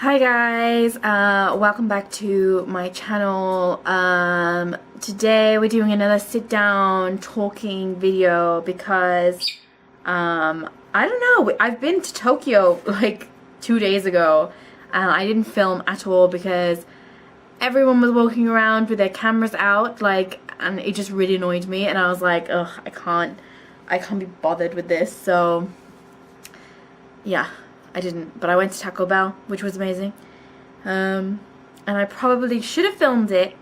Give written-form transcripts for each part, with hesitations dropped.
Hi guys, welcome back to my channel. Today we're doing another sit down talking video because I don't know, I've been to Tokyo like 2 days ago and I didn't film at all because everyone was walking around with their cameras out, and it just really annoyed me, and I was like, ugh, I can't be bothered with this. So yeah, I didn't, but I went to Taco Bell, which was amazing. And I probably should have filmed it,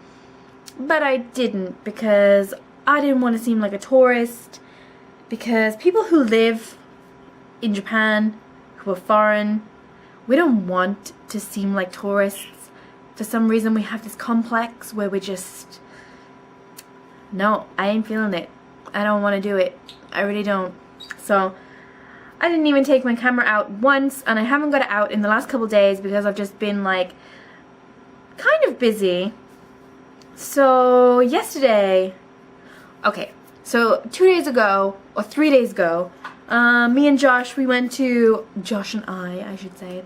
but I didn't because I didn't want to seem like a tourist, because people who live in Japan, who are foreign, we don't want to seem like tourists. For some reason we have this complex where we just, no, I ain't feeling it. I don't want to do it. I really don't. So I didn't even take my camera out once, and I haven't got it out in the last couple days because I've just been like kind of busy. So yesterday, okay, so 2 days ago or 3 days ago, me and Josh, we went to, Josh and I should say,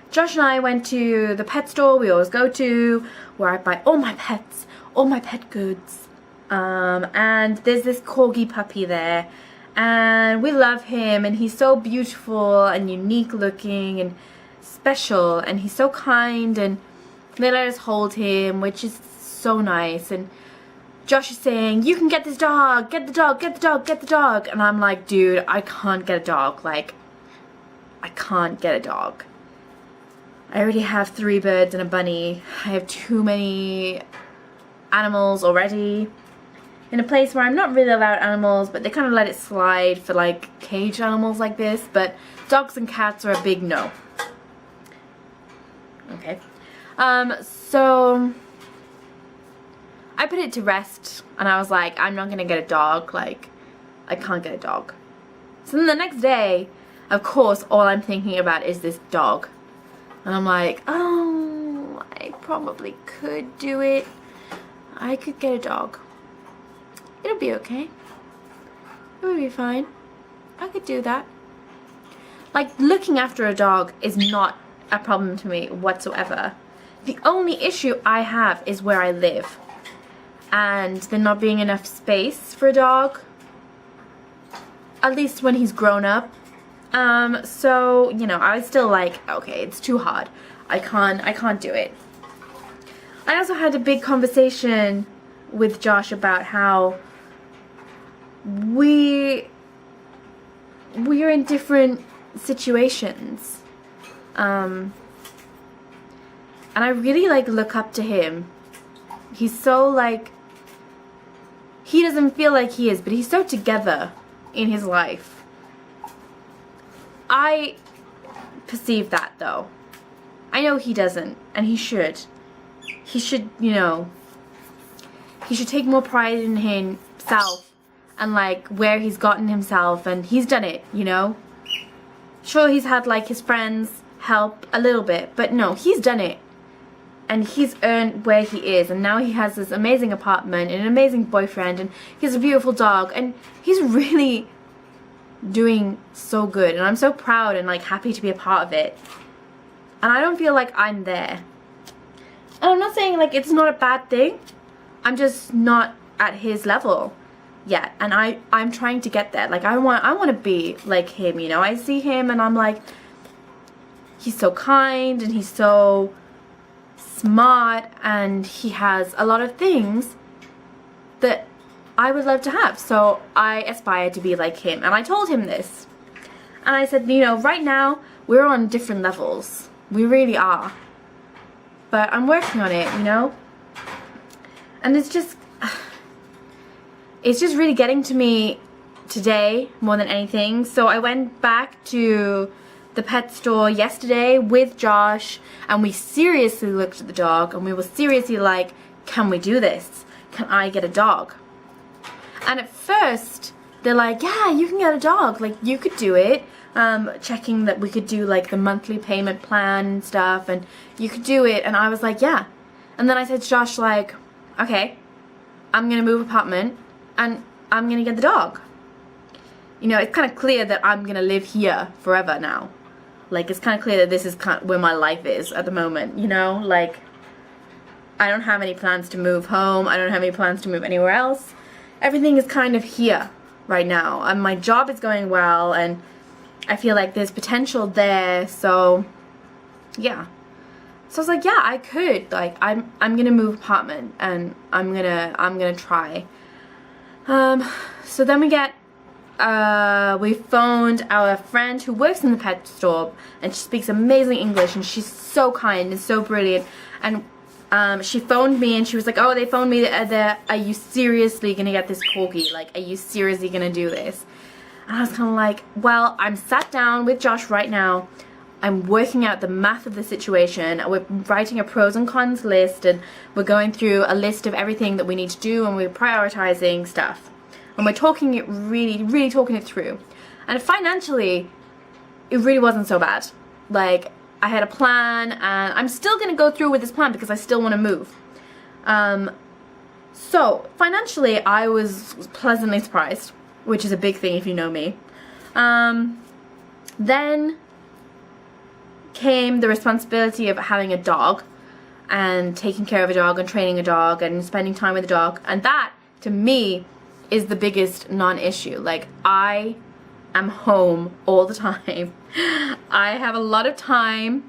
Josh and I went to the pet store we always go to, where I buy all my pets, all my pet goods, and there's this corgi puppy there. And we love him, and he's so beautiful and unique looking and special, and he's so kind, and they let us hold him, which is so nice. And Josh is saying, you can get this dog, get the dog, get the dog, get the dog. And I'm like, dude, I can't get a dog. Like, I can't get a dog. I already have 3 birds and a bunny. I have too many animals already. In a place where I'm not really allowed animals, but they kind of let it slide for like caged animals like this, but dogs and cats are a big no. Okay. So I put it to rest, and I was like, I'm not gonna get a dog. Like, I can't get a dog. So then the next day, of course, all I'm thinking about is this dog. And I'm like, oh, I probably could do it. I could get a dog. It'll be okay. It will be fine. I could do that. Like, looking after a dog is not a problem to me whatsoever. The only issue I have is where I live, and there not being enough space for a dog, at least when he's grown up. So, you know, I was still like, okay, it's too hard. I can't do it. I also had a big conversation with Josh about how we're in different situations, and I really like look up to him. He's so like, he doesn't feel like he is, but he's so together in his life. I perceive that though. I know he doesn't, and he should, you know, he should take more pride in himself and like where he's gotten himself, and he's done it, you know. Sure, he's had like his friends help a little bit, but no, he's done it, and he's earned where he is, and now he has this amazing apartment and an amazing boyfriend, and he has a beautiful dog, and he's really doing so good, and I'm so proud and like happy to be a part of it. And I don't feel like I'm there, and I'm not saying like it's not a bad thing. I'm just not at his level yet, and I'm trying to get there. Like, I want to be like him, you know. I see him and I'm like, he's so kind and he's so smart, and he has a lot of things that I would love to have. So I aspire to be like him, and I told him this, and I said, you know, right now we're on different levels. We really are, but I'm working on it, you know. And it's just really getting to me today more than anything. So I went back to the pet store yesterday with Josh, and we seriously looked at the dog, and we were seriously like, can we do this? Can I get a dog? And at first they're like, yeah, you can get a dog, like you could do it. Checking that we could do like the monthly payment plan and stuff, and you could do it. And I was like, yeah. And then I said to Josh, like, okay, I'm gonna move apartment and I'm gonna get the dog. You know, it's kind of clear that I'm gonna live here forever now. Like, it's kind of clear that this is kind of where my life is at the moment, you know? Like, I don't have any plans to move home. I don't have any plans to move anywhere else. Everything is kind of here right now. And my job is going well, and I feel like there's potential there. So, yeah. So I was like, yeah, I could. Like, I'm gonna move apartment, and I'm gonna try. So then we phoned our friend who works in the pet store, and she speaks amazing English, and she's so kind and so brilliant. And she phoned me, and she was like, oh, they phoned me, are you seriously gonna get this corgi? Like, are you seriously gonna do this? And I was kind of like, well, I'm sat down with Josh right now. I'm working out the math of the situation. We're writing a pros and cons list, and we're going through a list of everything that we need to do, and we're prioritizing stuff. And we're talking it really talking it through. And financially, it really wasn't so bad. Like, I had a plan, and I'm still gonna go through with this plan because I still want to move. So financially, I was pleasantly surprised, which is a big thing if you know me. Then came the responsibility of having a dog, and taking care of a dog, and training a dog, and spending time with a dog. And that, to me, is the biggest non-issue. Like, I am home all the time. I have a lot of time.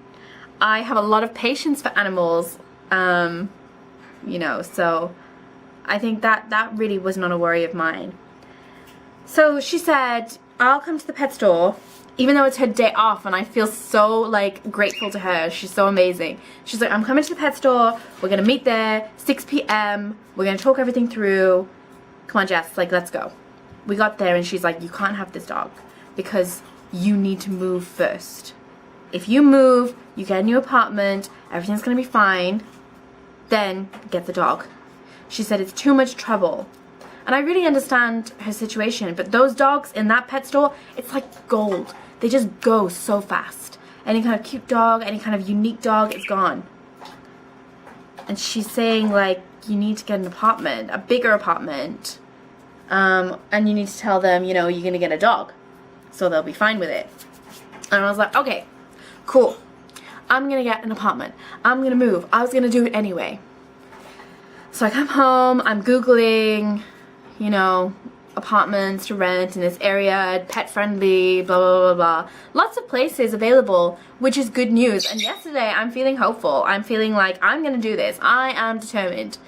I have a lot of patience for animals. You know, so I think that really was not a worry of mine. So she said, I'll come to the pet store, even though it's her day off, and I feel so, like, grateful to her. She's so amazing. She's like, I'm coming to the pet store. We're gonna meet there, 6 p.m. We're gonna talk everything through. Come on, Jess, like, let's go. We got there, and she's like, you can't have this dog because you need to move first. If you move, you get a new apartment, everything's gonna be fine, then get the dog. She said it's too much trouble. And I really understand her situation, but those dogs in that pet store, it's like gold. They just go so fast. Any kind of cute dog, any kind of unique dog, it's gone. And she's saying, like, you need to get an apartment, a bigger apartment, and you need to tell them, you know, you're gonna get a dog, so they'll be fine with it. And I was like, okay, cool. I'm gonna get an apartment. I'm gonna move. I was gonna do it anyway. So I come home, I'm Googling, you know, apartments to rent in this area, pet friendly, blah, blah, blah, blah. Lots of places available, which is good news. And yesterday, I'm feeling hopeful. I'm feeling like I'm gonna do this. I am determined.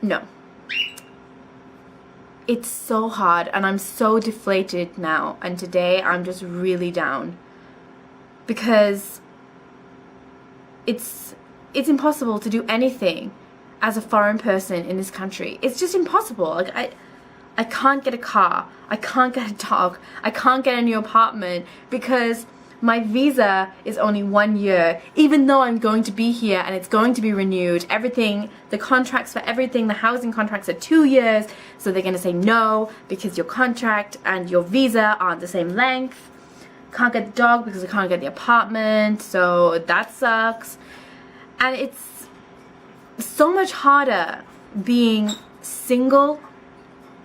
No. It's so hard, and I'm so deflated now. And today, I'm just really down. Because it's impossible to do anything as a foreign person in this country. It's just impossible. Like, I can't get a car. I can't get a dog. I can't get a new apartment because my visa is only 1 year, even though I'm going to be here and it's going to be renewed. Everything, the contracts for everything, the housing contracts are 2 years, so they're gonna say no because your contract and your visa aren't the same length. Can't get the dog because I can't get the apartment, so that sucks. And it's so much harder being single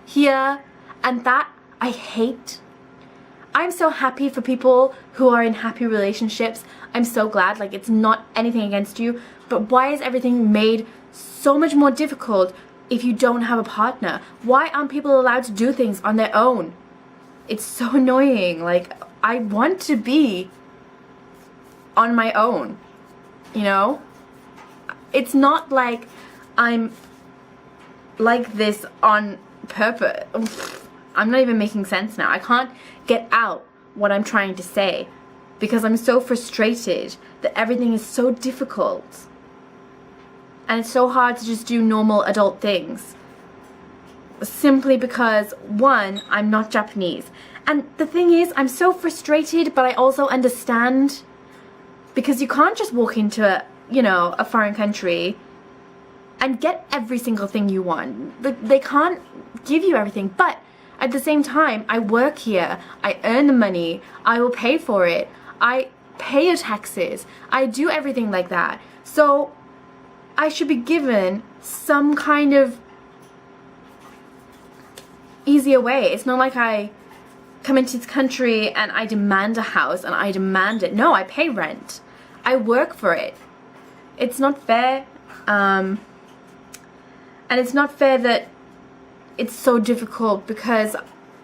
here, and that I hate. I'm so happy for people who are in happy relationships. I'm so glad. Like, it's not anything against you, but why is everything made so much more difficult if you don't have a partner? Why aren't people allowed to do things on their own? It's so annoying. Like, I want to be on my own, you know? It's not like I'm like this on purpose. I'm not even making sense now. I can't get out what I'm trying to say because I'm so frustrated that everything is so difficult. And it's so hard to just do normal adult things. Simply because, one, I'm not Japanese. And the thing is, I'm so frustrated, but I also understand. Because you can't just walk into a, you know, a foreign country and get every single thing you want. They can't give you everything. But at the same time, I work here. I earn the money. I will pay for it. I pay your taxes. I do everything like that. So I should be given some kind of easier way. It's not like I come into this country and I demand a house and I demand it. No, I pay rent. I work for it. It's not fair. And it's not fair that it's so difficult because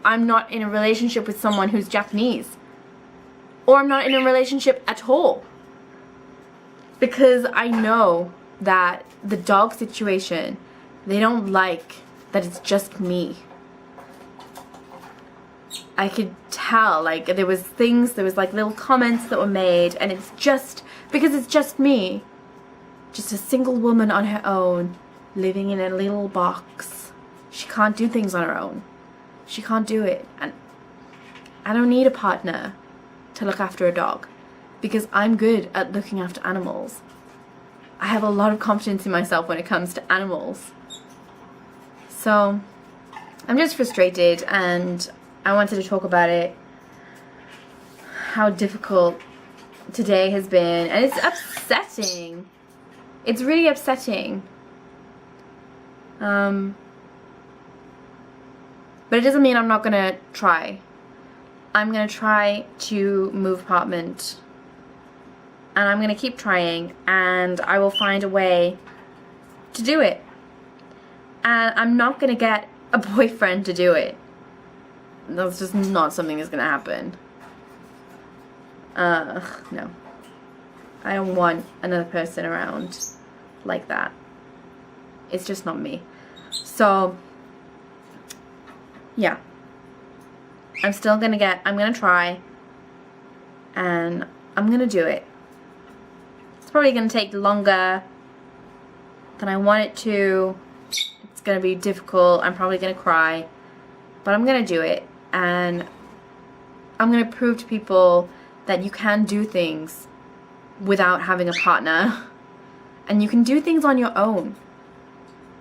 I'm not in a relationship with someone who's Japanese. Or I'm not in a relationship at all. Because I know that the dog situation, they don't like that it's just me. I could tell, like, there was like little comments that were made, and it's just, because it's just me. Just a single woman on her own, living in a little box. She can't do things on her own. She can't do it. And I don't need a partner to look after a dog, because I'm good at looking after animals. I have a lot of confidence in myself when it comes to animals. So, I'm just frustrated, and I wanted to talk about it, how difficult today has been, and it's upsetting. It's really upsetting. But it doesn't mean I'm not gonna try. I'm gonna try to move apartment, and I'm gonna keep trying, and I will find a way to do it. And I'm not gonna get a boyfriend to do it. That's just not something that's gonna happen. No. I don't want another person around like that. It's just not me. So, yeah. I'm gonna try, and I'm gonna do it. It's probably gonna take longer than I want it to. It's gonna be difficult. I'm probably gonna cry, but I'm gonna do it. And I'm going to prove to people that you can do things without having a partner. And you can do things on your own.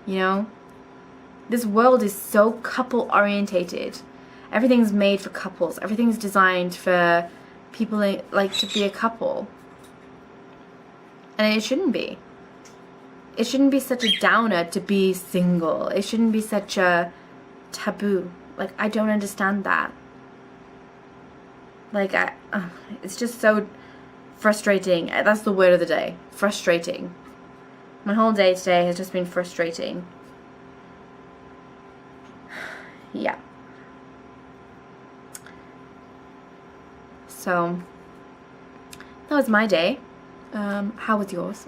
You know? This world is so couple orientated. Everything's made for couples. Everything's designed for people like to be a couple. And it shouldn't be. It shouldn't be such a downer to be single. It shouldn't be such a taboo. Like, I don't understand that. Like, it's just so frustrating. That's the word of the day. Frustrating. My whole day today has just been frustrating. Yeah. So, that was my day. How was yours?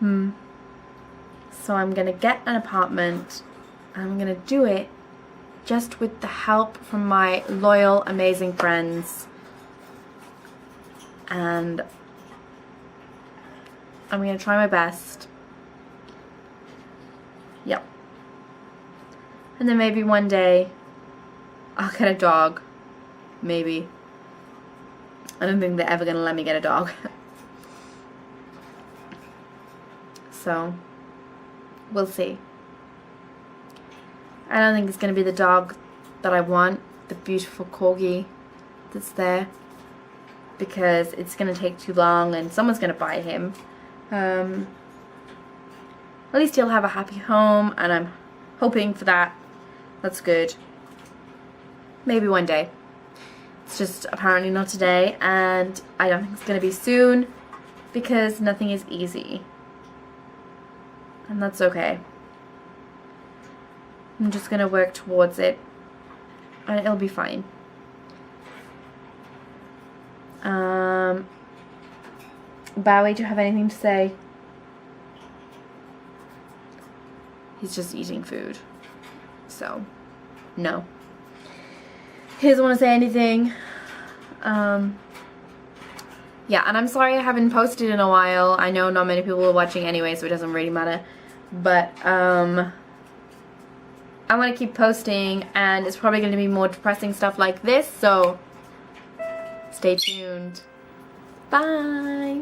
So I'm gonna get an apartment. I'm gonna do it just with the help from my loyal, amazing friends. And I'm gonna try my best. Yep. And then maybe one day I'll get a dog. Maybe. I don't think they're ever gonna let me get a dog. So, we'll see. I don't think it's going to be the dog that I want, the beautiful corgi that's there, because it's going to take too long and someone's going to buy him. At least he'll have a happy home, and I'm hoping for that. That's good. Maybe one day. It's just apparently not today, and I don't think it's going to be soon, because nothing is easy. And that's okay. I'm just gonna work towards it, and it'll be fine. Bowie, do you have anything to say? He's just eating food. So, no. He doesn't want to say anything. Yeah, and I'm sorry I haven't posted in a while. I know not many people are watching anyway, so it doesn't really matter. But, I want to keep posting, and it's probably going to be more depressing stuff like this, so stay tuned. Bye!